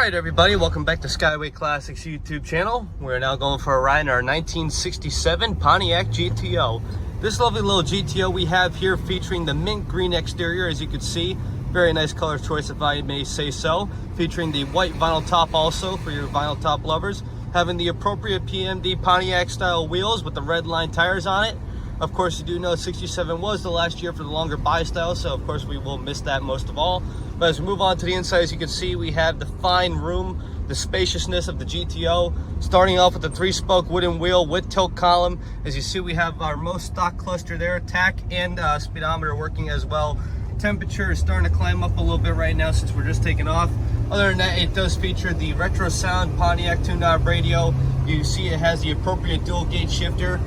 Alright everybody, welcome back to Skyway Classics YouTube channel. We're now going for a ride in our 1967 Pontiac GTO. This lovely little GTO we have here featuring the mint green exterior, as you can see. Very nice color choice if I may say so. Featuring the white vinyl top also for your vinyl top lovers. Having the appropriate PMD Pontiac style wheels with the red line tires on it. Of course, you do know 67 was the last year for the longer buy style, so of course we will miss that most of all. But as we move on to the inside, as you can see, we have the fine room, the spaciousness of the GTO. Starting off with the 3-spoke wooden wheel with tilt column. As you see, we have our most stock cluster there, tach and speedometer working as well. Temperature is starting to climb up a little bit right now since we're just taking off. Other than that, it does feature the retro sound Pontiac 2-knob radio. You see it has the appropriate dual gauge shifter.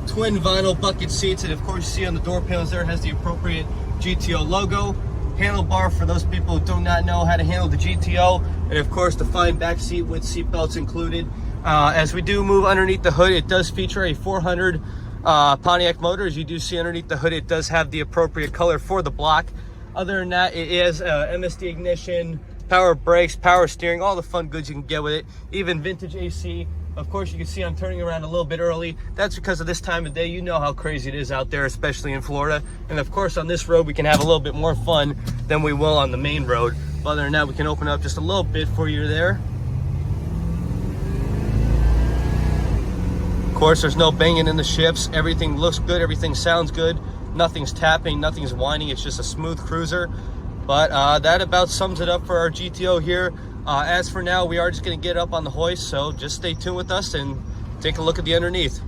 Twin vinyl bucket seats, and of course you see on the door panels there has the appropriate GTO logo. Handlebar for those people who do not know how to handle the GTO, and of course the fine back seat with seat belts included. As we do move underneath the hood, it does feature a 400 Pontiac motor. As you do see underneath the hood, it does have the appropriate color for the block. Other than that, it is MSD ignition, power brakes, power steering, all the fun goods you can get with it, even vintage AC. Of course, you can see I'm turning around a little bit early. That's because of this time of day. You know how crazy it is out there, especially in Florida. And of course, on this road, we can have a little bit more fun than we will on the main road. But other than that, we can open up just a little bit for you there. Of course, there's no banging in the shifts. Everything looks good. Everything sounds good. Nothing's tapping. Nothing's whining. It's just a smooth cruiser. But that about sums it up for our GTO here. As for now, we are just going to get up on the hoist, so just stay tuned with us and take a look at the underneath.